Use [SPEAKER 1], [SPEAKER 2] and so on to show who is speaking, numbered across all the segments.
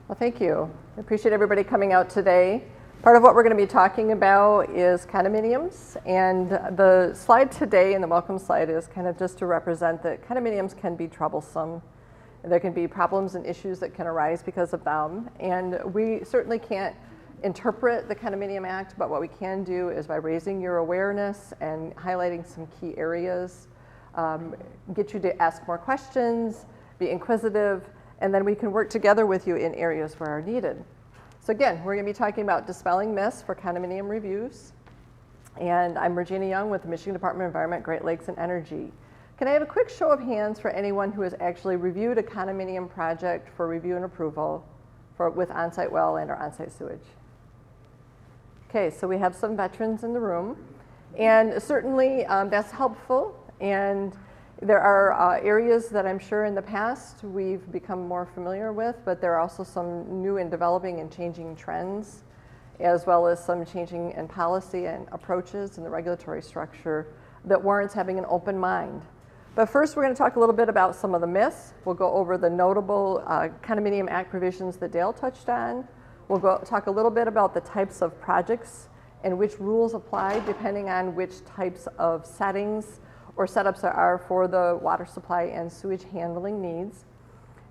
[SPEAKER 1] Well, thank you. I appreciate everybody coming out today. Part of what we're going to be talking about is condominiums, and the slide today and the welcome slide is kind of just to represent that condominiums can be troublesome. There can be problems and issues that can arise because of them, and we certainly can't interpret the Condominium Act, but what we can do is by raising your awareness and highlighting some key areas, get you to ask more questions, be inquisitive, and then we can work together with you in areas where are needed. So again, we're going to be talking about dispelling myths for condominium reviews. And I'm Regina Young with the Michigan Department of Environment, Great Lakes, and Energy. Can I have a quick show of hands for anyone who has actually reviewed a condominium project for review and approval with on-site well and or on-site sewage? Okay, so we have some veterans in the room. And certainly that's helpful. And there are areas that I'm sure in the past we've become more familiar with, but there are also some new and developing and changing trends, as well as some changing in policy and approaches in the regulatory structure that warrants having an open mind. But first, we're going to talk a little bit about some of the myths. We'll go over the notable Condominium Act provisions that Dale touched on. We'll talk a little bit about the types of projects and which rules apply depending on which types of settings or setups there are for the water supply and sewage handling needs.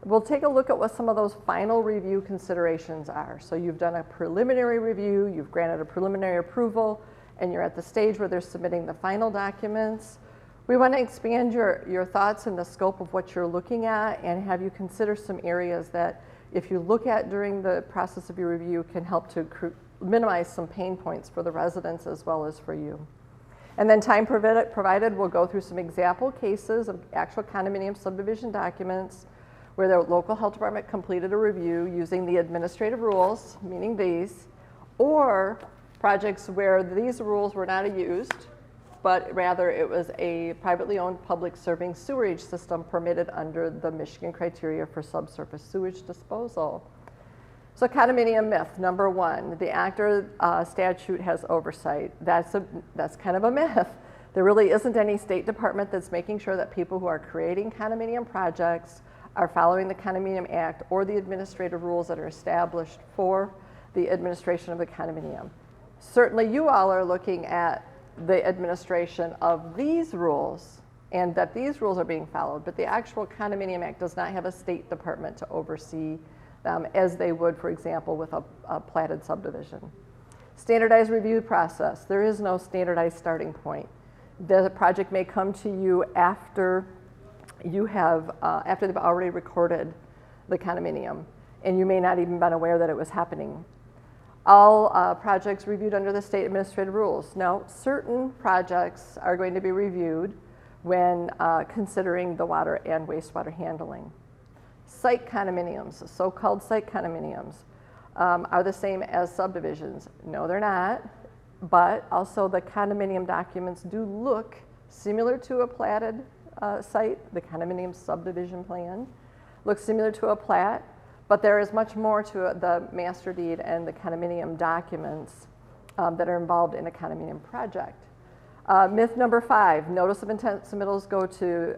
[SPEAKER 1] We'll take a look at what some of those final review considerations are. So you've done a preliminary review, you've granted a preliminary approval, and you're at the stage where they're submitting the final documents. We want to expand your thoughts and the scope of what you're looking at and have you consider some areas that if you look at during the process of your review can help to minimize some pain points for the residents as well as for you. And then time provided, we'll go through some example cases of actual condominium subdivision documents where the local health department completed a review using the administrative rules, meaning these, or projects where these rules were not used, but rather it was a privately owned public serving sewerage system permitted under the Michigan criteria for subsurface sewage disposal. So condominium myth, number one, the act or statute has oversight. That's kind of a myth. There really isn't any state department that's making sure that people who are creating condominium projects are following the Condominium Act or the administrative rules that are established for the administration of the condominium. Certainly you all are looking at the administration of these rules and that these rules are being followed, but the actual Condominium Act does not have a state department to oversee as they would, for example, with a platted subdivision. Standardized review process. There is no standardized starting point. The project may come to you after you have, after they've already recorded the condominium, and you may not even been aware that it was happening. All projects reviewed under the state administrative rules. Now, certain projects are going to be reviewed when considering the water and wastewater handling. Site condominiums, so-called site condominiums, are the same as subdivisions. No, they're not, but also the condominium documents do look similar to a platted site. The condominium subdivision plan looks similar to a plat, but there is much more to the master deed and the condominium documents that are involved in a condominium project. Myth number 5, notice of intent submittals go to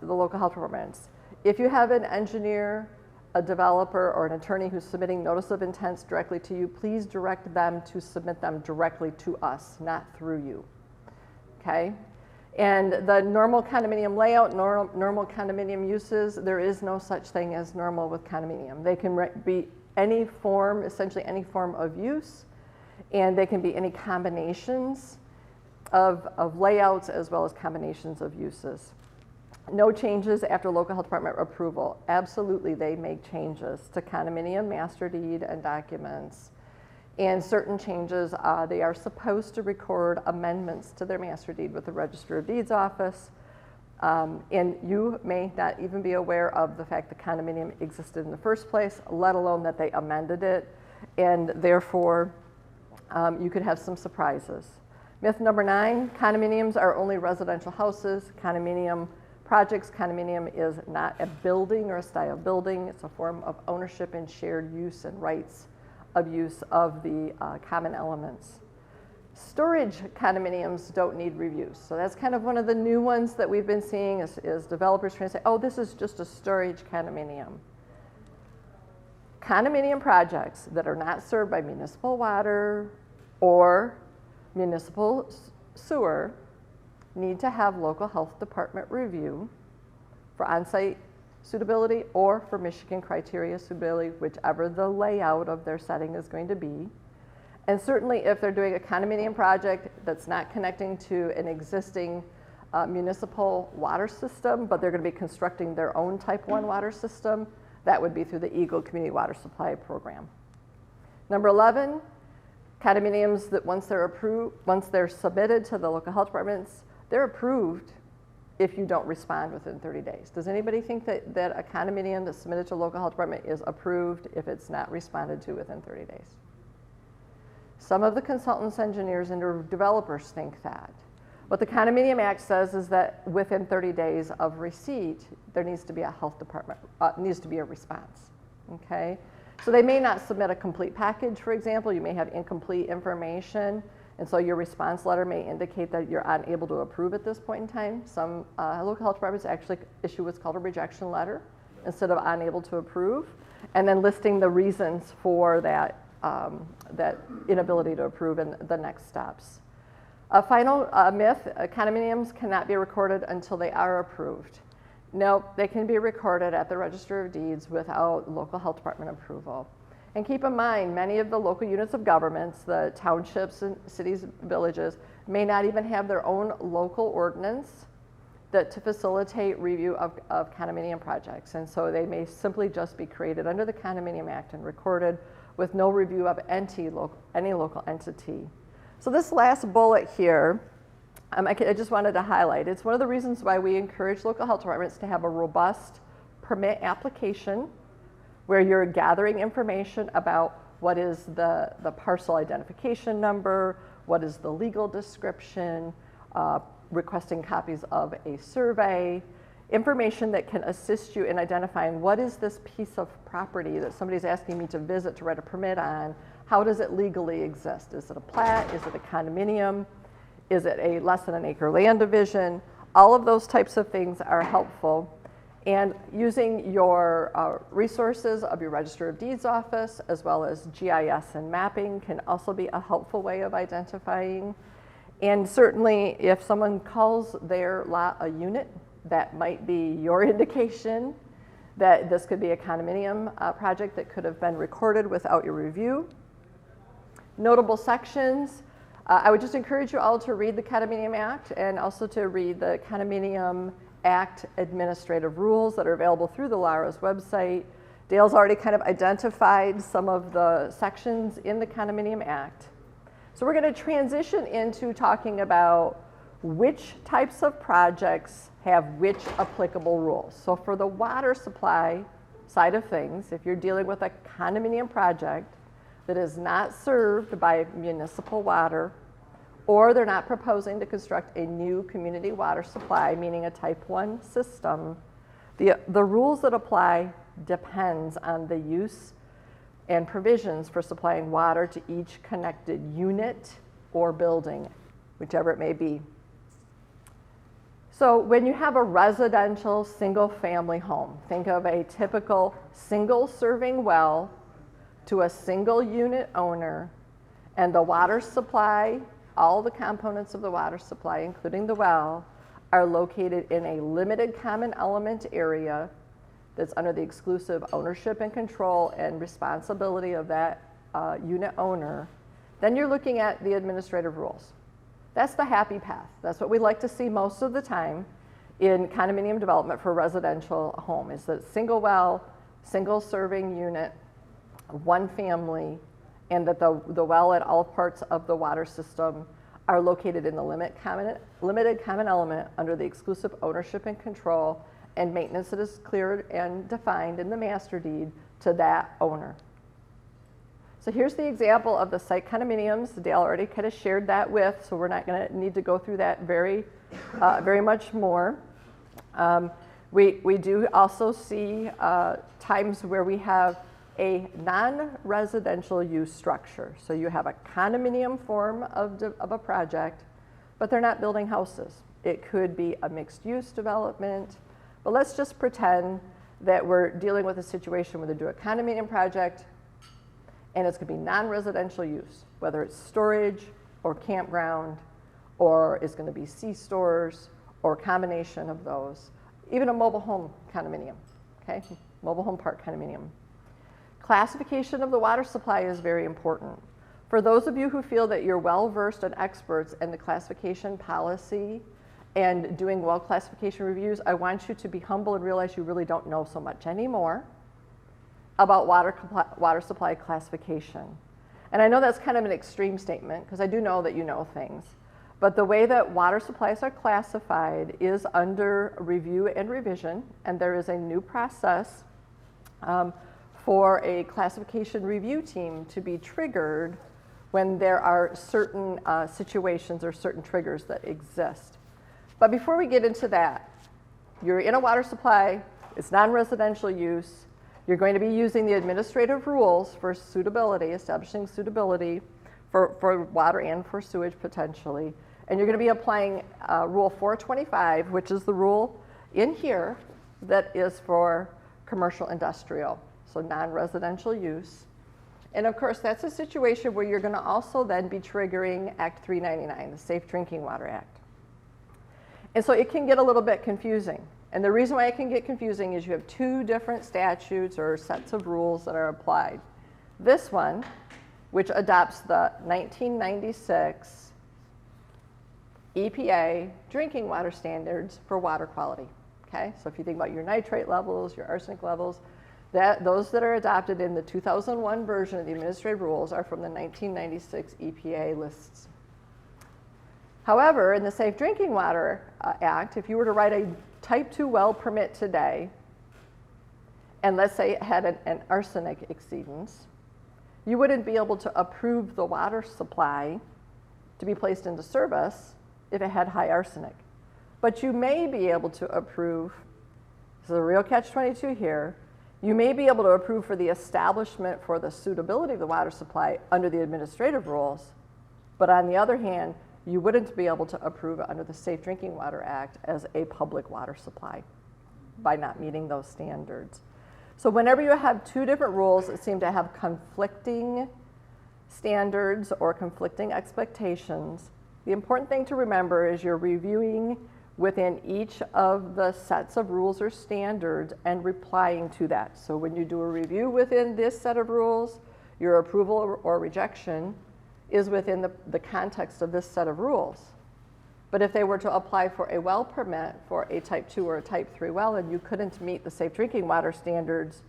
[SPEAKER 1] the local health departments. If you have an engineer, a developer, or an attorney who's submitting notice of intents directly to you, please direct them to submit them directly to us, not through you, okay? And the normal condominium layout, normal condominium uses, there is no such thing as normal with condominium. They can be any form, essentially any form of use, and they can be any combinations of layouts as well as combinations of uses. No changes after local health department approval. Absolutely, they make changes to condominium master deed and documents. And certain changes, they are supposed to record amendments to their master deed with the Register of Deeds office. And you may not even be aware of the fact the condominium existed in the first place, let alone that they amended it. And therefore, you could have some surprises. Myth number 9, condominiums are only residential houses. Condominium is not a building or a style building. It's a form of ownership and shared use and rights of use of the common elements. Storage condominiums don't need reviews. So that's kind of one of the new ones that we've been seeing is developers trying to say, oh, this is just a storage condominium. condominium projects that are not served by municipal water or municipal sewer need to have local health department review for on-site suitability or for Michigan criteria suitability, whichever the layout of their setting is going to be. And certainly if they're doing a condominium project that's not connecting to an existing municipal water system, but they're going to be constructing their own type 1 water system, that would be through the Eagle Community Water Supply Program. Number 11, condominiums that once they're submitted to the local health departments, they're approved if you don't respond within 30 days. Does anybody think that a condominium that's submitted to a local health department is approved if it's not responded to within 30 days? Some of the consultants, engineers, and developers think that. What the Condominium Act says is that within 30 days of receipt, there needs to be a health department, needs to be a response, okay? So they may not submit a complete package, for example. You may have incomplete information, and so your response letter may indicate that you're unable to approve at this point in time. Some local health departments actually issue what's called a rejection letter instead of unable to approve, and then listing the reasons for that, that inability to approve and the next steps. A final myth, condominiums cannot be recorded until they are approved. No, they can be recorded at the Register of Deeds without local health department approval. And keep in mind, many of the local units of governments, the townships and cities, villages, may not even have their own local ordinance to facilitate review of condominium projects. And so they may simply just be created under the Condominium Act and recorded with no review of any local entity. So this last bullet here, I just wanted to highlight. It's one of the reasons why we encourage local health departments to have a robust permit application where you're gathering information about what is the parcel identification number, what is the legal description, requesting copies of a survey, information that can assist you in identifying what is this piece of property that somebody's asking me to visit to write a permit on. How does it legally exist? Is it a plat? Is it a condominium? Is it a less than an acre land division? All of those types of things are helpful. And using your resources of your Register of Deeds office, as well as GIS and mapping, can also be a helpful way of identifying. And certainly if someone calls their lot a unit, that might be your indication that this could be a condominium project that could have been recorded without your review. Notable sections, I would just encourage you all to read the Condominium Act and also to read the Condominium Act administrative rules that are available through the LARA's website. Dale's already kind of identified some of the sections in the Condominium Act. So we're going to transition into talking about which types of projects have which applicable rules. So for the water supply side of things, if you're dealing with a condominium project that is not served by municipal water, or they're not proposing to construct a new community water supply, meaning a type 1 system, the rules that apply depends on the use and provisions for supplying water to each connected unit or building, whichever it may be. So when you have a residential single-family home, think of a typical single-serving well to a single unit owner, and the water supply, all the components of the water supply, including the well, are located in a limited common element area that's under the exclusive ownership and control and responsibility of that unit owner. Then you're looking at the administrative rules. That's the happy path. That's what we like to see most of the time in condominium development for residential home, is that single well, single serving unit, one family, and that the well and all parts of the water system are located in the limited common element under the exclusive ownership and control and maintenance that is cleared and defined in the master deed to that owner. So here's the example of the site condominiums. Dale already kind of shared that with, so we're not going to need to go through that very much more. We do also see times where we have a non-residential use structure. So you have a condominium form of a project, but they're not building houses. It could be a mixed-use development, but let's just pretend that we're dealing with a situation where they do a condominium project and it's going to be non-residential use, whether it's storage or campground, or it's going to be C-stores or a combination of those, even a mobile home condominium, okay? Mobile home park condominium. Classification of the water supply is very important. For those of you who feel that you're well-versed and experts in the classification policy and doing well classification reviews, I want you to be humble and realize you really don't know so much anymore about water supply classification. And I know that's kind of an extreme statement because I do know that you know things. But the way that water supplies are classified is under review and revision, and there is a new process for a classification review team to be triggered when there are certain situations or certain triggers that exist. But before we get into that, you're in a water supply, it's non-residential use, you're going to be using the administrative rules for suitability, establishing suitability for water and for sewage potentially. And you're going to be applying Rule 425, which is the rule in here that is for commercial industrial, so non-residential use. And of course, that's a situation where you're going to also then be triggering Act 399, the Safe Drinking Water Act. And so it can get a little bit confusing. And the reason why it can get confusing is you have two different statutes or sets of rules that are applied. This one, which adopts the 1996 EPA drinking water standards for water quality, okay? So if you think about your nitrate levels, your arsenic levels, those that are adopted in the 2001 version of the administrative rules are from the 1996 EPA lists. However, in the Safe Drinking Water Act, if you were to write a Type 2 well permit today, and let's say it had an arsenic exceedance, you wouldn't be able to approve the water supply to be placed into service if it had high arsenic. But you may be able to approve, this is a real catch-22 here, you may be able to approve for the establishment for the suitability of the water supply under the administrative rules, but on the other hand, you wouldn't be able to approve it under the Safe Drinking Water Act as a public water supply by not meeting those standards. So whenever you have two different rules that seem to have conflicting standards or conflicting expectations, the important thing to remember is you're reviewing within each of the sets of rules or standards and replying to that. So when you do a review within this set of rules, your approval or rejection is within the context of this set of rules. But if they were to apply for a well permit for a Type 2 or a Type 3 well and you couldn't meet the Safe Drinking Water standards,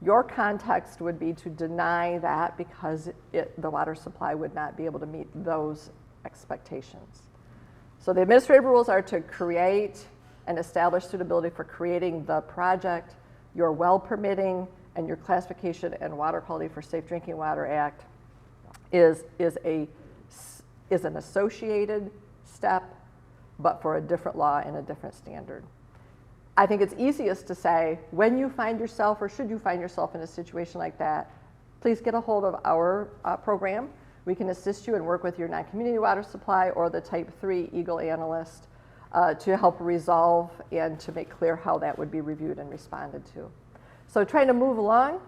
[SPEAKER 1] your context would be to deny that because the water supply would not be able to meet those expectations. So the administrative rules are to create and establish suitability for creating the project, your well permitting, and your classification and water quality for Safe Drinking Water Act is an associated step, but for a different law and a different standard. I think it's easiest to say, when you find yourself, or should you find yourself in a situation like that, please get a hold of our program. We can assist you and work with your non-community water supply or the Type 3 Eagle analyst to help resolve and to make clear how that would be reviewed and responded to. So trying to move along,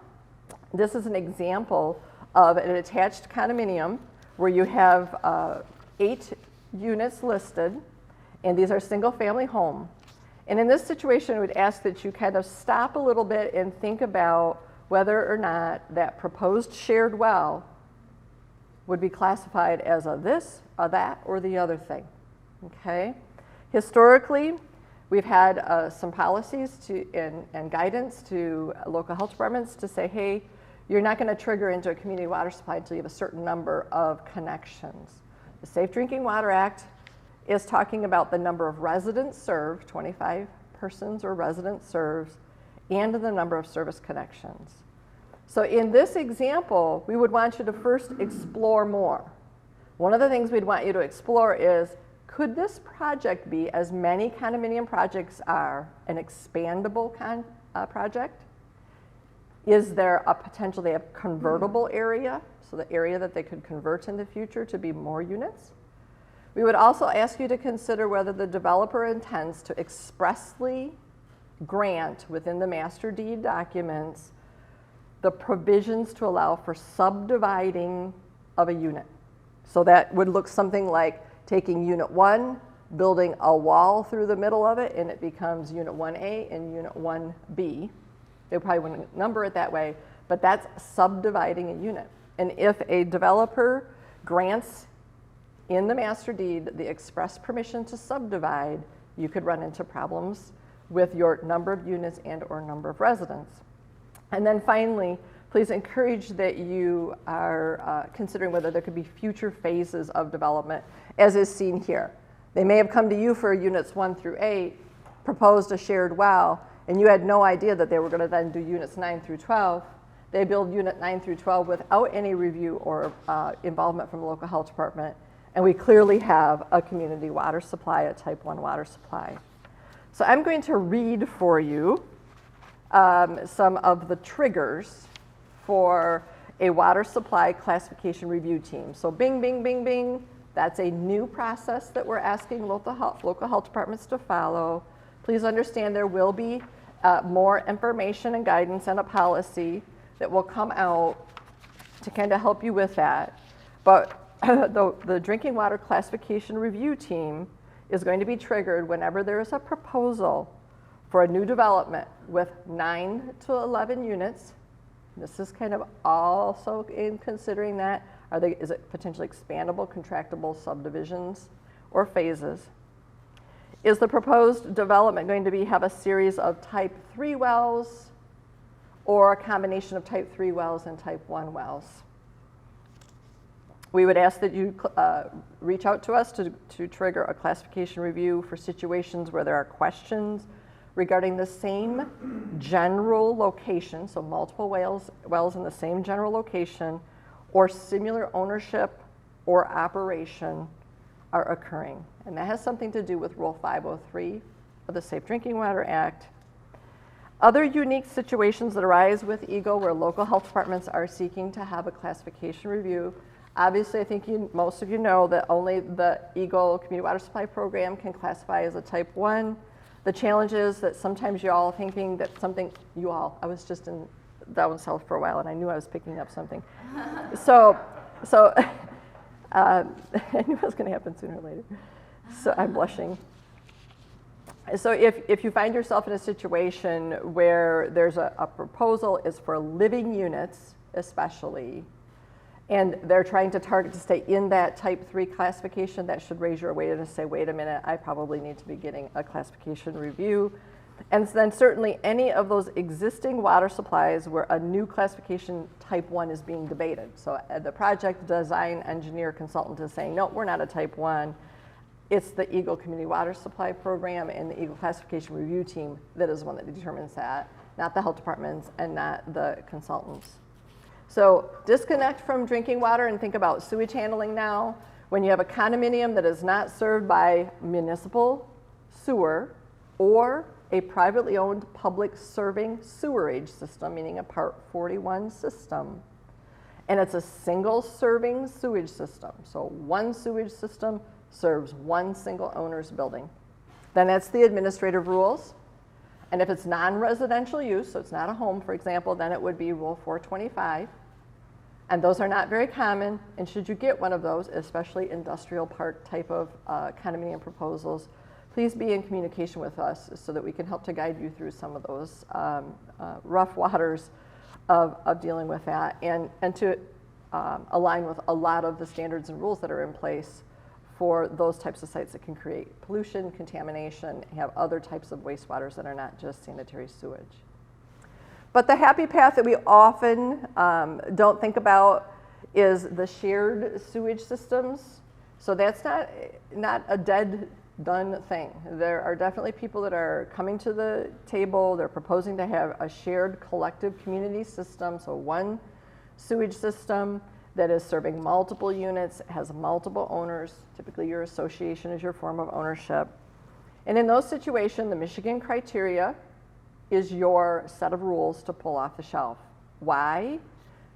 [SPEAKER 1] this is an example of an attached condominium where you have 8 units listed, and these are single-family home. And in this situation, I would ask that you kind of stop a little bit and think about whether or not that proposed shared well would be classified as a this, a that, or the other thing, okay? Historically, we've had some policies and guidance to local health departments to say, hey, you're not going to trigger into a community water supply until you have a certain number of connections. The Safe Drinking Water Act is talking about the number of residents served, 25 persons or residents served, and the number of service connections. So in this example, we would want you to first explore more. One of the things we'd want you to explore is, could this project be, as many condominium projects are, an expandable project? Is there a potential they have convertible area, so the area that they could convert in the future to be more units? We would also ask you to consider whether the developer intends to expressly grant within the master deed documents the provisions to allow for subdividing of a unit. So that would look something like taking unit 1, building a wall through the middle of it, and it becomes unit 1A and unit 1B. They probably wouldn't number it that way, but that's subdividing a unit. And if a developer grants in the master deed the express permission to subdivide, you could run into problems with your number of units and or number of residents. And then finally, please encourage that you are considering whether there could be future phases of development, as is seen here. They may have come to you for units 1 through 8, proposed a shared well, and you had no idea that they were going to then do units 9 through 12. They build unit 9 through 12 without any review or involvement from the local health department, and we clearly have a community water supply, a type 1 water supply. So I'm going to read for you some of the triggers for a water supply classification review team. So bing, bing, bing, bing. That's a new process that we're asking local health departments to follow. Please understand there will be more information and guidance and a policy that will come out to kind of help you with that. But the drinking water classification review team is going to be triggered whenever there is a proposal for a new development with 9 to 11 units. This is kind of also in considering that. Is it potentially expandable, contractible subdivisions or phases? Is the proposed development going to have a series of type 3 wells or a combination of type 3 wells and type 1 wells? We would ask that you reach out to us to trigger a classification review for situations where there are questions regarding the same general location, so multiple wells in the same general location, or similar ownership or operation are occurring. And that has something to do with Rule 503 of the Safe Drinking Water Act. Other unique situations that arise with EGLE where local health departments are seeking to have a classification review. Obviously, I think most of you know that only the EGLE Community Water Supply Program can classify as a type 1. The challenge is that sometimes you're all thinking that I was just in down south for a while and I knew I was picking up something. So I knew it was going to happen sooner or later. So I'm blushing. So if you find yourself in a situation where there's a proposal is for living units especially, and they're trying to target to stay in that type 3 classification, that should raise your awareness to say, wait a minute, I probably need to be getting a classification review. And then certainly any of those existing water supplies where a new classification type 1 is being debated. So the project design engineer consultant is saying, no, we're not a type 1. It's the EGLE Community Water Supply Program and the EGLE Classification Review Team that is the one that determines that, not the health departments and not the consultants. So disconnect from drinking water and think about sewage handling now. When you have a condominium that is not served by municipal sewer or a privately owned public serving sewerage system, meaning a Part 41 system, and it's a single serving sewage system. So one sewage system serves one single owner's building. Then that's the administrative rules. And if it's non-residential use, so it's not a home, for example, then it would be Rule 425. And those are not very common. And should you get one of those, especially industrial park type of condominium proposals, please be in communication with us so that we can help to guide you through some of those rough waters of dealing with that and to align with a lot of the standards and rules that are in place for those types of sites that can create pollution, contamination, have other types of wastewaters that are not just sanitary sewage. But the happy path that we often don't think about is the shared sewage systems. So that's not a done thing. There are definitely people that are coming to the table. They're proposing to have a shared collective community system. So one sewage system that is serving multiple units, has multiple owners. Typically your association is your form of ownership. And in those situations, the Michigan criteria is your set of rules to pull off the shelf. Why?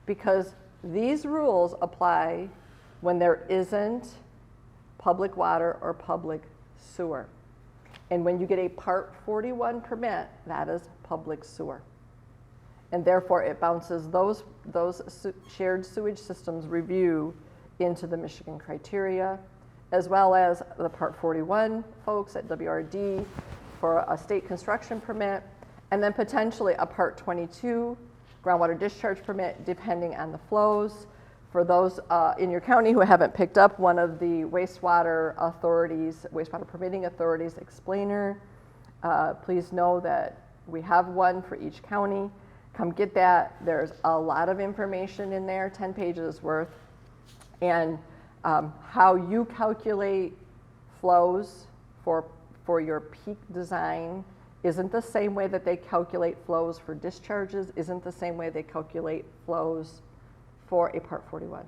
[SPEAKER 1] Because these rules apply when there isn't public water or public sewer. And when you get a Part 41 permit, that is public sewer. And therefore, it bounces those shared sewage systems review into the Michigan criteria, as well as the Part 41 folks at WRD for a state construction permit, and then potentially a Part 22 groundwater discharge permit, depending on the flows. For those in your county who haven't picked up one of the wastewater permitting authorities explainer, please know that we have one for each county. Come get that. There's a lot of information in there, 10 pages worth. And how you calculate flows for your peak design isn't the same way that they calculate flows for discharges, isn't the same way they calculate flows for a Part 41.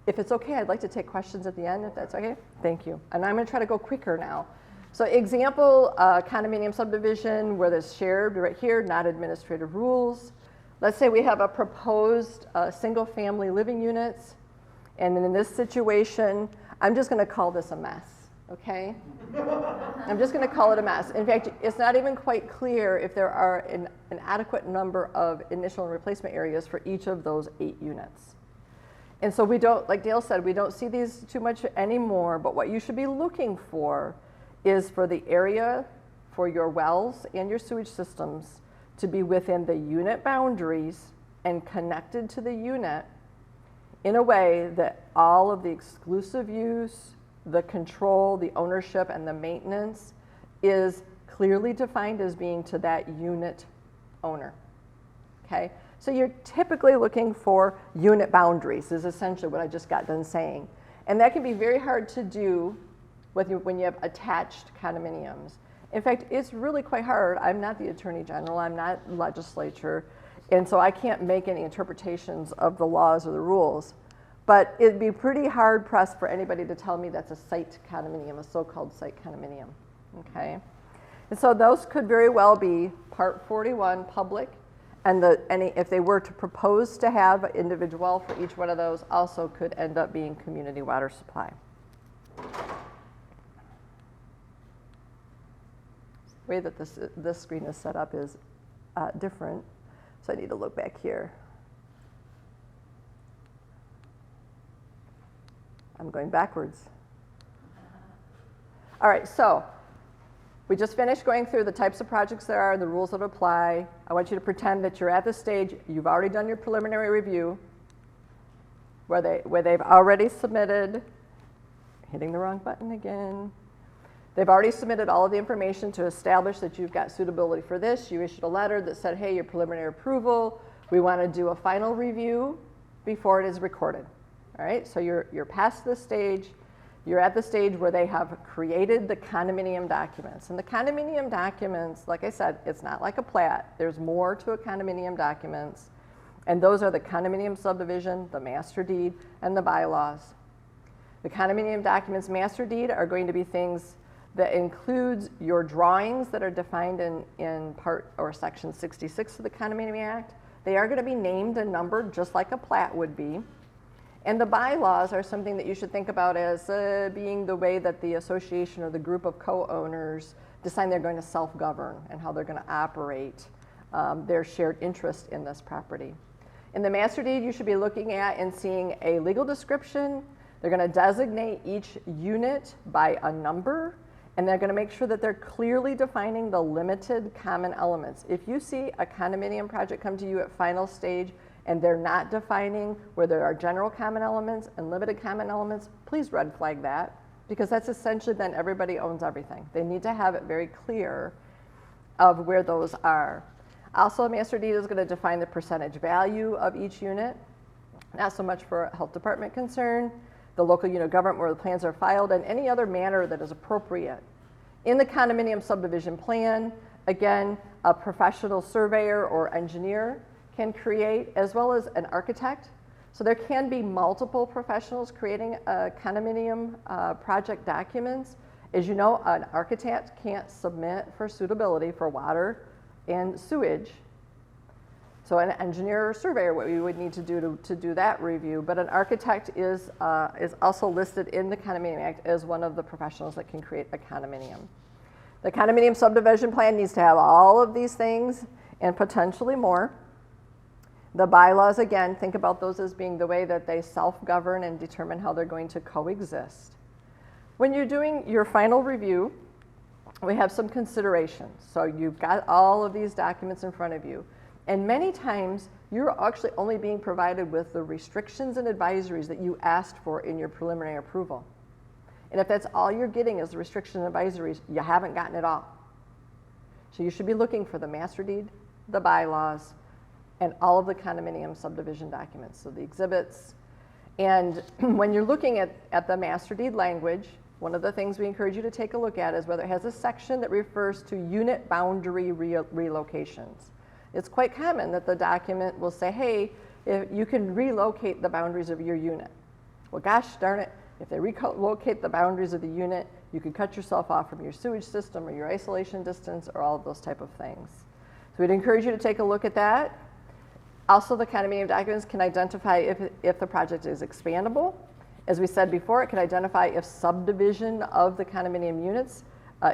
[SPEAKER 1] If it's okay, I'd like to take questions at the end, if that's okay. Thank you. And I'm going to try to go quicker now. So example, condominium subdivision where there's shared right here, not administrative rules. Let's say we have a proposed single family living units. And in this situation, I'm just going to call this a mess, okay? I'm just going to call it a mess. In fact, it's not even quite clear if there are an adequate number of initial and replacement areas for each of those 8 units. And so we don't, like Dale said, we don't see these too much anymore, but what you should be looking for is for the area for your wells and your sewage systems to be within the unit boundaries and connected to the unit in a way that all of the exclusive use, the control, the ownership, and the maintenance is clearly defined as being to that unit owner, okay? So you're typically looking for unit boundaries is essentially what I just got done saying. And that can be very hard to do when you have attached condominiums. In fact, it's really quite hard. I'm not the Attorney General, I'm not legislature, and so I can't make any interpretations of the laws or the rules. But it'd be pretty hard pressed for anybody to tell me that's a site condominium, a so-called site condominium, okay? And so those could very well be Part 41 public, and if they were to propose to have an individual for each one of those, also could end up being community water supply. The way that this screen is set up is different, so I need to look back here. I'm going backwards. All right, so we just finished going through the types of projects there are, the rules that apply. I want you to pretend that you're at the stage, you've already done your preliminary review, where they've already submitted, hitting the wrong button again. They've already submitted all of the information to establish that you've got suitability for this. You issued a letter that said, hey, your preliminary approval, we want to do a final review before it is recorded. All right, so you're past this stage. You're at the stage where they have created the condominium documents. And the condominium documents, like I said, it's not like a plat. There's more to a condominium documents. And those are the condominium subdivision, the master deed, and the bylaws. The condominium documents master deed are going to be things that includes your drawings that are defined in part or section 66 of the Condominium Act. They are going to be named and numbered just like a plat would be. And the bylaws are something that you should think about as being the way that the association or the group of co-owners decide they're going to self-govern and how they're going to operate their shared interest in this property. In the master deed, you should be looking at and seeing a legal description. They're going to designate each unit by a number, and they're going to make sure that they're clearly defining the limited common elements. If you see a condominium project come to you at final stage and they're not defining where there are general common elements and limited common elements, please red flag that, because that's essentially then everybody owns everything. They need to have it very clear of where those are. Also, a master deed is going to define the percentage value of each unit, not so much for a health department concern, the local unit of government where the plans are filed, and any other manner that is appropriate. In the condominium subdivision plan, again, a professional surveyor or engineer can create, as well as an architect. So there can be multiple professionals creating condominium project documents. As you know, an architect can't submit for suitability for water and sewage. So an engineer or surveyor, what we would need to do that review, but an architect is also listed in the Condominium Act as one of the professionals that can create a condominium. The condominium subdivision plan needs to have all of these things and potentially more. The bylaws, again, think about those as being the way that they self-govern and determine how they're going to coexist. When you're doing your final review, we have some considerations. So you've got all of these documents in front of you. And many times, you're actually only being provided with the restrictions and advisories that you asked for in your preliminary approval. And if that's all you're getting is the restrictions and advisories, you haven't gotten it all. So you should be looking for the master deed, the bylaws, and all of the condominium subdivision documents, so the exhibits. And when you're looking at the master deed language, one of the things we encourage you to take a look at is whether it has a section that refers to unit boundary relocations. It's quite common that the document will say, hey, if you can relocate the boundaries of your unit. Well, gosh darn it, if they relocate the boundaries of the unit, you could cut yourself off from your sewage system or your isolation distance or all of those type of things. So we'd encourage you to take a look at that. Also, the condominium documents can identify if the project is expandable. As we said before, it can identify if subdivision of the condominium units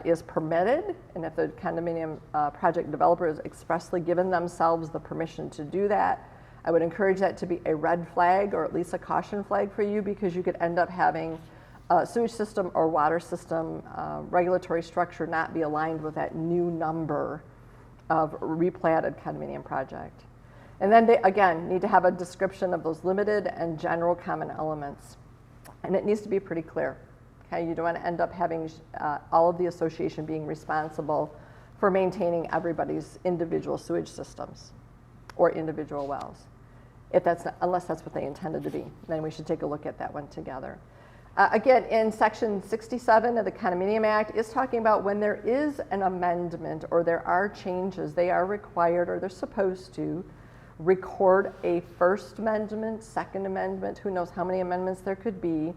[SPEAKER 1] is permitted, and if the condominium project developer has expressly given themselves the permission to do that. I would encourage that to be a red flag or at least a caution flag for you, because you could end up having a sewage system or water system regulatory structure not be aligned with that new number of replatted condominium project. And then they, again, need to have a description of those limited and general common elements. And it needs to be pretty clear. Okay, you don't want to end up having all of the association being responsible for maintaining everybody's individual sewage systems or individual wells. If that's not, unless that's what they intended to be, then we should take a look at that one together. Again, in section 67 of the Condominium Act is talking about when there is an amendment or there are changes, they are required or they're supposed to record a first amendment, second amendment, who knows how many amendments there could be,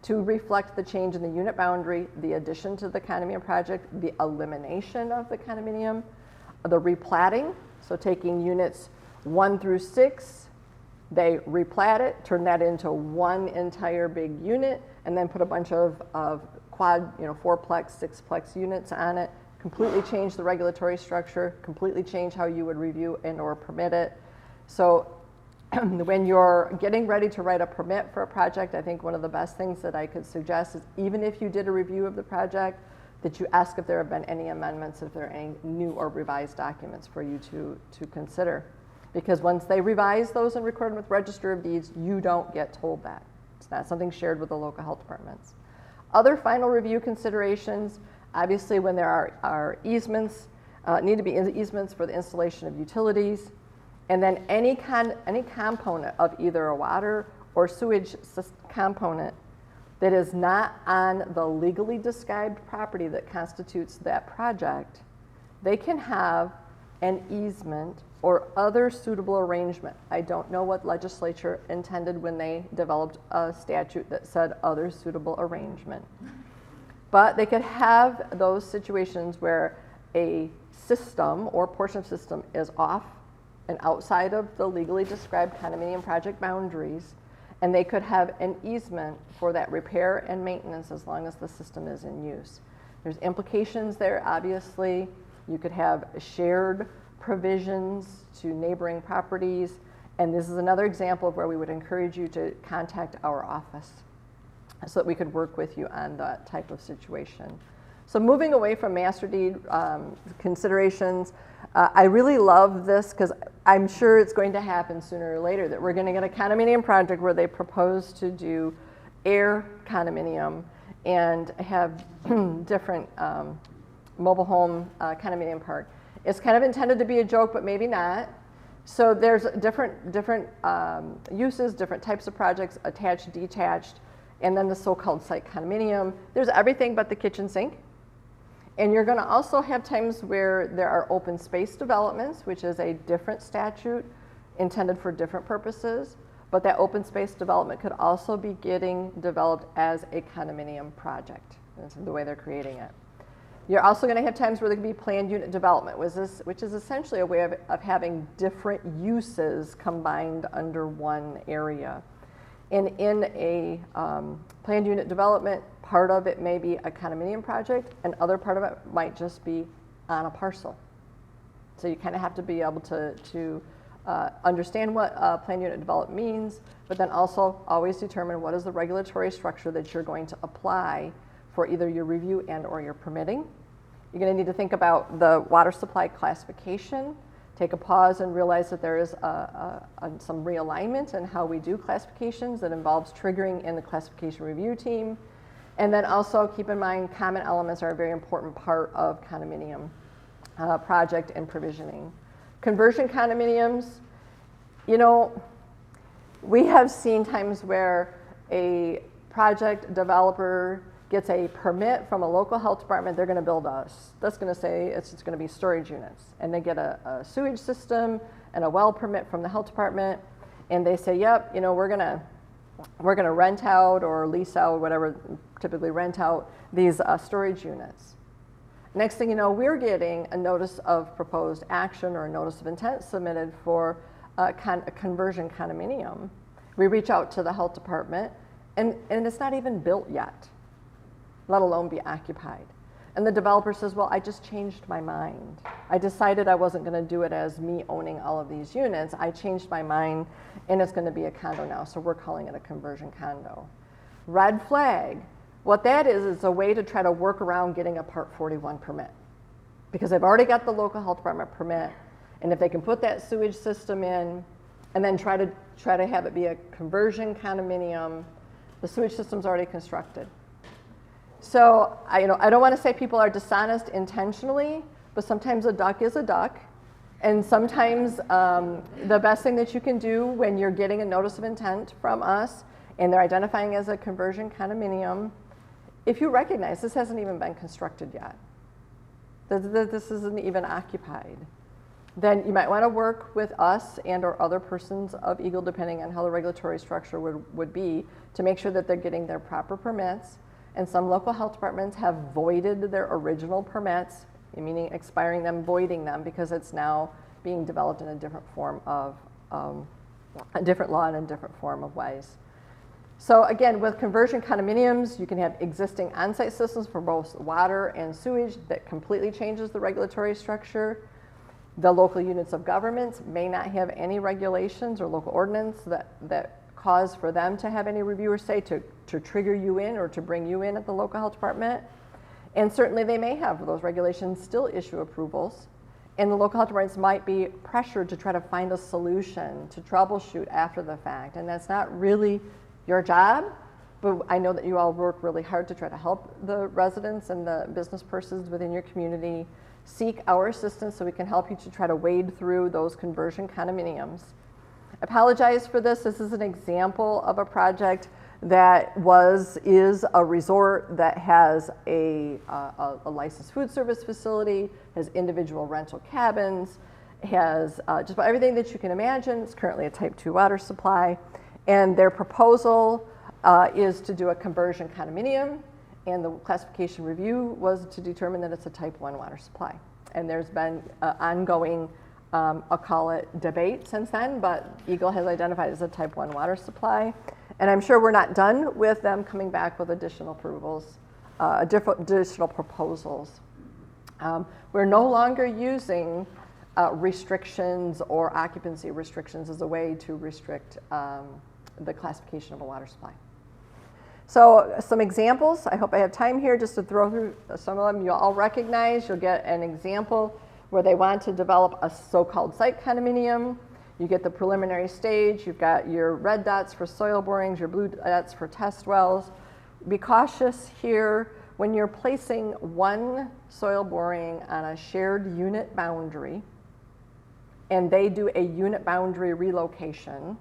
[SPEAKER 1] to reflect the change in the unit boundary, the addition to the condominium project, the elimination of the condominium, the replatting, so taking units 1 through 6, they replat it, turn that into one entire big unit, and then put a bunch of quad, 4-plex, 6-plex units on it, completely change the regulatory structure, completely change how you would review and or permit it. So when you're getting ready to write a permit for a project, I think one of the best things that I could suggest is, even if you did a review of the project, that you ask if there have been any amendments, if there are any new or revised documents for you to consider. Because once they revise those and record them with Register of Deeds, you don't get told that. It's not something shared with the local health departments. Other final review considerations, obviously when there are easements, need to be easements for the installation of utilities. And then any component of either a water or sewage component that is not on the legally described property that constitutes that project, they can have an easement or other suitable arrangement. I don't know what legislature intended when they developed a statute that said other suitable arrangement. But they could have those situations where a system or portion of system is off and outside of the legally described condominium project boundaries, and they could have an easement for that repair and maintenance as long as the system is in use. There's implications there, obviously. You could have shared provisions to neighboring properties, and this is another example of where we would encourage you to contact our office so that we could work with you on that type of situation. So moving away from master deed considerations, I really love this because I'm sure it's going to happen sooner or later that we're going to get a condominium project where they propose to do air condominium and have different mobile home condominium park. It's kind of intended to be a joke, but maybe not. So there's different uses, different types of projects, attached, detached, and then the so-called site condominium. There's everything but the kitchen sink. And you're going to also have times where there are open space developments, which is a different statute intended for different purposes. But that open space development could also be getting developed as a condominium project. That's the way they're creating it. You're also going to have times where there can be planned unit development, which is essentially a way of having different uses combined under one area. And in a planned unit development, Part of it may be a condominium project, and other part of it might just be on a parcel. So you kind of have to be able to understand what plan unit development means, but then also always determine what is the regulatory structure that you're going to apply for either your review and or your permitting. You're going to need to think about the water supply classification. Take a pause and realize that there is some realignment in how we do classifications that involves triggering in the classification review team. And then also keep in mind common elements are a very important part of condominium project and provisioning. Conversion condominiums, you know, we have seen times where a project developer gets a permit from a local health department. They're going to build that's going to say it's going to be storage units, and they get a sewage system and a well permit from the health department, and they say, yep, you know, we're going to rent out or lease out, whatever, typically rent out these storage units. Next thing you know, we're getting a notice of proposed action or a notice of intent submitted for a conversion condominium. We reach out to the health department, and it's not even built yet, let alone be occupied. And the developer says, well, I just changed my mind. I decided I wasn't going to do it as me owning all of these units. I changed my mind, and it's going to be a condo now, so we're calling it a conversion condo. Red flag. What that is a way to try to work around getting a Part 41 permit. Because they've already got the local health department permit, and if they can put that sewage system in and then try to have it be a conversion condominium, the sewage system's already constructed. So I don't want to say people are dishonest intentionally, but sometimes a duck is a duck. And sometimes the best thing that you can do when you're getting a notice of intent from us and they're identifying as a conversion condominium, if you recognize this hasn't even been constructed yet, this isn't even occupied, then you might want to work with us and or other persons of EGLE, depending on how the regulatory structure would be, to make sure that they're getting their proper permits. And some local health departments have voided their original permits, meaning expiring them, voiding them, because it's now being developed in a different form of, a different law and a different form of ways. So again, with conversion condominiums, you can have existing on-site systems for both water and sewage that completely changes the regulatory structure. The local units of governments may not have any regulations or local ordinance that cause for them to have any review or say to trigger you in or to bring you in at the local health department. And certainly they may have those regulations still issue approvals. And the local health departments might be pressured to try to find a solution, to troubleshoot after the fact. And that's not really your job, but I know that you all work really hard to try to help the residents and the business persons within your community seek our assistance so we can help you to try to wade through those conversion condominiums. I apologize for this. This is an example of a project that is a resort that has a licensed food service facility, has individual rental cabins, has just about everything that you can imagine. It's currently a type 2 water supply. And their proposal is to do a conversion condominium, and the classification review was to determine that it's a type 1 water supply. And there's been ongoing, I'll call it debate since then, but EGLE has identified as a type 1 water supply. And I'm sure we're not done with them coming back with additional approvals, additional proposals. We're no longer using restrictions or occupancy restrictions as a way to restrict the classification of a water supply. So some examples, I hope I have time here just to throw through some of them. You'll all recognize, you'll get an example where they want to develop a so-called site condominium. You get the preliminary stage, you've got your red dots for soil borings, your blue dots for test wells. Be cautious here when you're placing one soil boring on a shared unit boundary and they do a unit boundary relocation.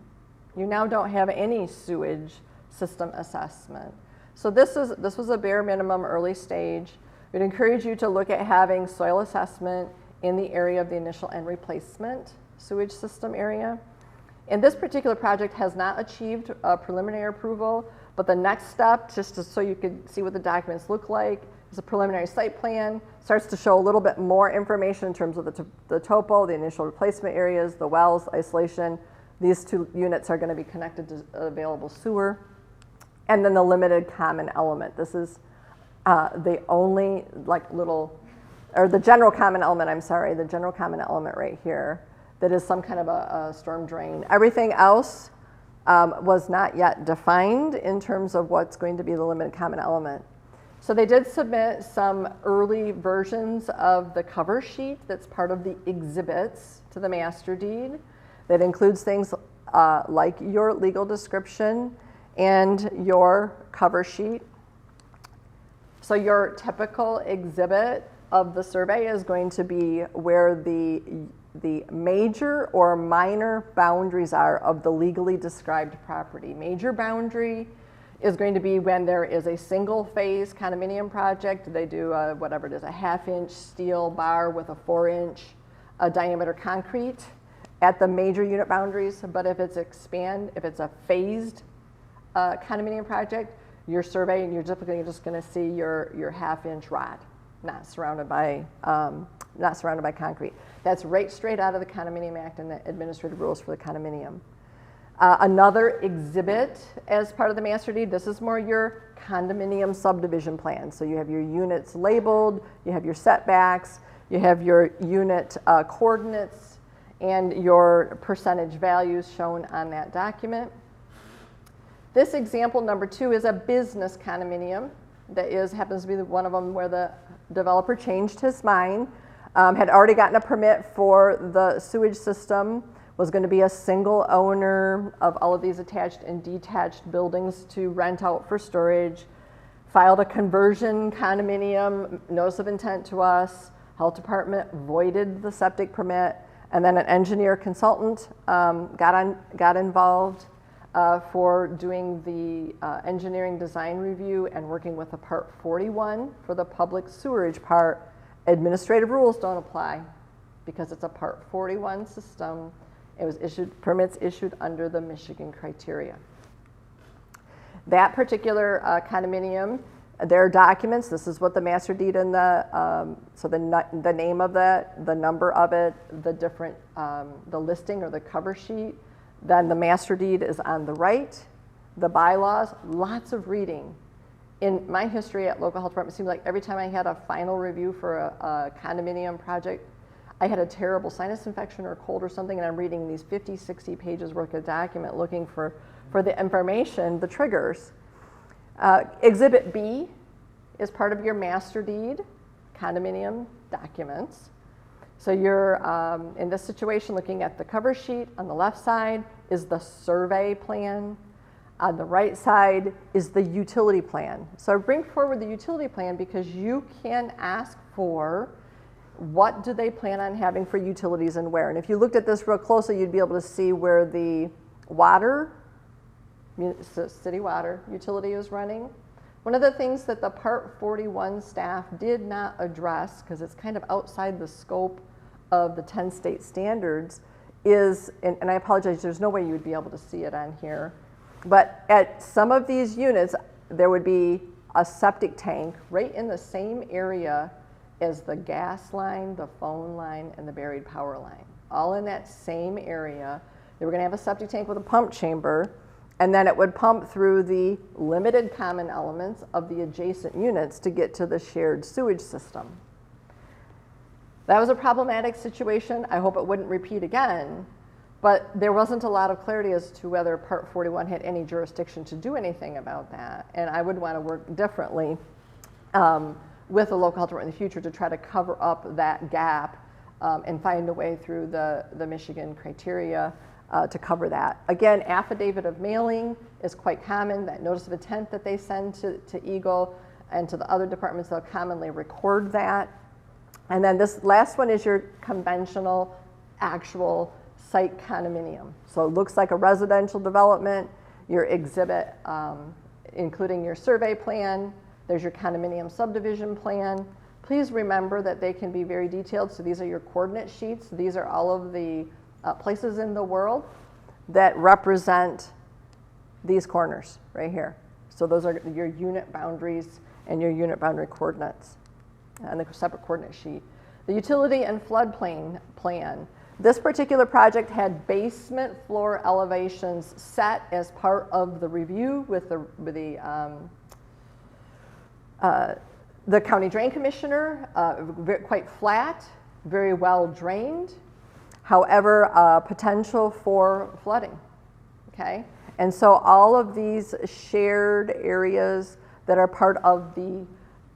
[SPEAKER 1] You now don't have any sewage system assessment. So this was a bare minimum early stage. We'd encourage you to look at having soil assessment in the area of the initial and replacement sewage system area. And this particular project has not achieved a preliminary approval, but the next step, so you could see what the documents look like, is a preliminary site plan. Starts to show a little bit more information in terms of the topo, the initial replacement areas, the wells, isolation. These two units are going to be connected to available sewer. And then the limited common element. This is the only the general common element, the general common element right here that is some kind of a storm drain. Everything else was not yet defined in terms of what's going to be the limited common element. So they did submit some early versions of the cover sheet that's part of the exhibits to the master deed that includes things like your legal description and your cover sheet. So your typical exhibit of the survey is going to be where the major or minor boundaries are of the legally described property. Major boundary is going to be when there is a single phase condominium project. They do whatever it is, a 1/2-inch steel bar with a 4-inch diameter concrete at the major unit boundaries. But if it's a phased condominium project, your survey, and you're typically just going to see your 1/2-inch rod, not surrounded by concrete. That's right straight out of the Condominium Act and the administrative rules for the condominium. Another exhibit as part of the master deed, this is more your condominium subdivision plan. So you have your units labeled, you have your setbacks, you have your unit coordinates, and your percentage values shown on that document. This example number 2 is a business condominium that happens to be one of them where the developer changed his mind, had already gotten a permit for the sewage system, was going to be a single owner of all of these attached and detached buildings to rent out for storage, filed a conversion condominium notice of intent to us, health department voided the septic permit, and then an engineer consultant got involved for doing the engineering design review and working with the Part 41 for the public sewerage part. Administrative rules don't apply because it's a Part 41 system. It was permits issued under the Michigan criteria. That particular condominium, their documents, this is what the master deed and the name of that, the number of it, the listing or the cover sheet. Then the master deed is on the right. The bylaws, lots of reading. In my history at local health department, it seemed like every time I had a final review for a condominium project, I had a terrible sinus infection or cold or something, and I'm reading these 50, 60 pages worth of document looking for the information, the triggers. Exhibit B is part of your master deed, condominium documents. So you're, in this situation, looking at the cover sheet. On the left side is the survey plan. On the right side is the utility plan. So I bring forward the utility plan because you can ask for what do they plan on having for utilities and where. And if you looked at this real closely, you'd be able to see where the water, city water utility is running. One of the things that the Part 41 staff did not address, because it's kind of outside the scope of the 10 state standards, is, and I apologize, there's no way you would be able to see it on here, but at some of these units, there would be a septic tank right in the same area as the gas line, the phone line, and the buried power line, all in that same area. They were going to have a septic tank with a pump chamber, and then it would pump through the limited common elements of the adjacent units to get to the shared sewage system. That was a problematic situation. I hope it wouldn't repeat again, but there wasn't a lot of clarity as to whether Part 41 had any jurisdiction to do anything about that, and I would want to work differently with the local health department in the future to try to cover up that gap and find a way through the Michigan criteria to cover that. Again, affidavit of mailing is quite common. That notice of intent that they send to Eagle and to the other departments, they'll commonly record that. And then this last one is your conventional actual site condominium. So it looks like a residential development, your exhibit, including your survey plan. There's your condominium subdivision plan. Please remember that they can be very detailed. So these are your coordinate sheets. These are all of the places in the world that represent these corners right here. So those are your unit boundaries and your unit boundary coordinates and the separate coordinate sheet. The utility and floodplain plan. This particular project had basement floor elevations set as part of the review with the county drain commissioner, quite flat, very well drained. However, potential for flooding, okay? And so all of these shared areas that are part of the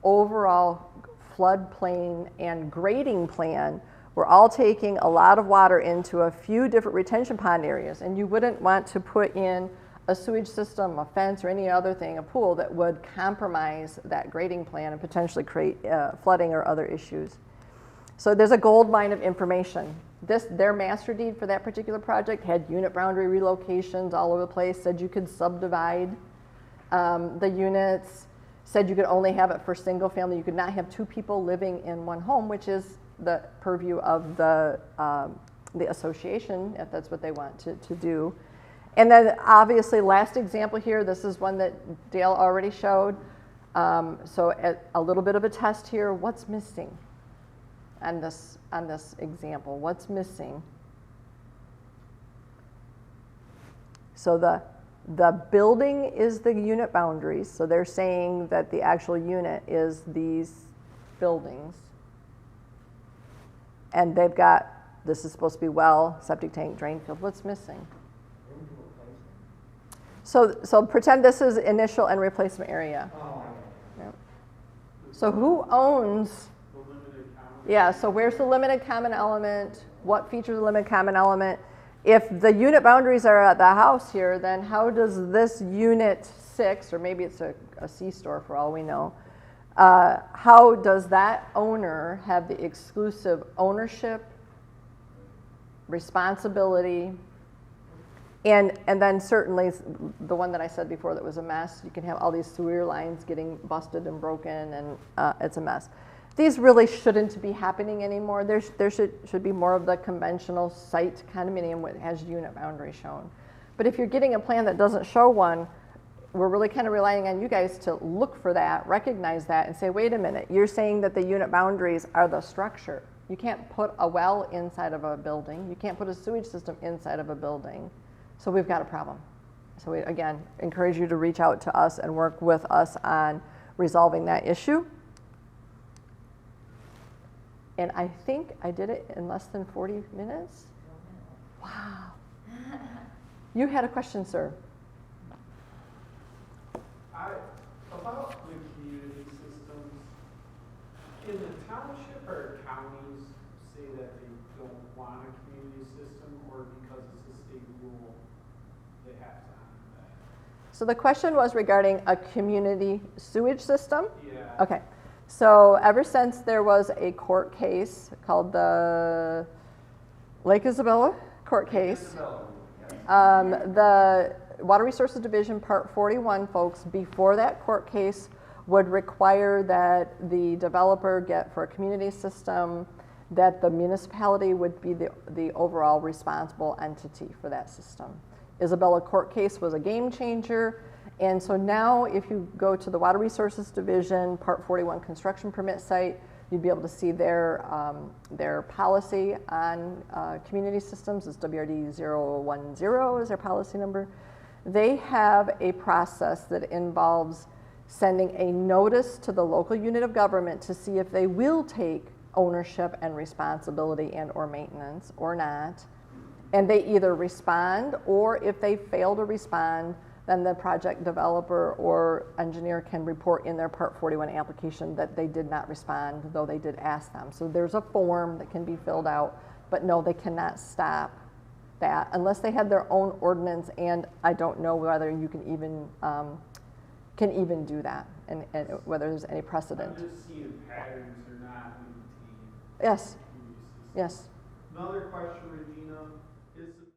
[SPEAKER 1] overall floodplain and grading plan, we're all taking a lot of water into a few different retention pond areas, and you wouldn't want to put in a sewage system, a fence, or any other thing, a pool that would compromise that grading plan and potentially create flooding or other issues. So there's a gold mine of information. Their master deed for that particular project had unit boundary relocations all over the place, said you could subdivide the units, said you could only have it for single family. You could not have two people living in one home, which is the purview of the association, if that's what they want to do. And then obviously last example here, this is one that Dale already showed. So a little bit of a test here. What's missing on this example? What's missing? So the building is the unit boundaries. So they're saying that the actual unit is these buildings. And they've got, this is supposed to be well, septic tank, drain field. What's missing? So pretend this is initial and replacement area.
[SPEAKER 2] Oh,
[SPEAKER 1] Yep. So who owns?
[SPEAKER 2] the limited common.
[SPEAKER 1] Yeah, so where's the limited common element? What features the limited common element? If the unit boundaries are at the house here, then how does this unit 6, or maybe it's a C-store for all we know, how does that owner have the exclusive ownership, responsibility, and then certainly the one that I said before that was a mess, you can have all these sewer lines getting busted and broken, and it's a mess. These really shouldn't be happening anymore. There should be more of the conventional site condominium that has unit boundary shown. But if you're getting a plan that doesn't show one, we're really kind of relying on you guys to look for that, recognize that, and say, wait a minute, you're saying that the unit boundaries are the structure. You can't put a well inside of a building. You can't put a sewage system inside of a building. So we've got a problem. So we, again, encourage you to reach out to us and work with us on resolving that issue. And I think I did it in less than 40 minutes. Wow. You had a question, sir.
[SPEAKER 2] About the community systems, in the township or counties say that they don't want a community system, or because it's a state rule, they have to honor that?
[SPEAKER 1] So the question was regarding a community sewage system?
[SPEAKER 2] Yeah.
[SPEAKER 1] Okay. So ever since there was a court case called the Lake Isabella court case, the Water Resources Division Part 41 folks before that court case would require that the developer get for a community system that the municipality would be the overall responsible entity for that system. Isabella court case was a game changer. And so now if you go to the Water Resources Division Part 41 construction permit site, you'd be able to see their policy on community systems. It's WRD 010 is their policy number. They have a process that involves sending a notice to the local unit of government to see if they will take ownership and responsibility and or maintenance or not. And they either respond, or if they fail to respond, then the project developer or engineer can report in their Part 41 application that they did not respond, though they did ask them. So there's a form that can be filled out, but no, they cannot stop that unless they had their own ordinance, and I don't know whether you can even do that, and whether there's any precedent.
[SPEAKER 2] I'm just seeing patterns are not maintained.
[SPEAKER 1] Yes. Yes.
[SPEAKER 2] Another question, Regina.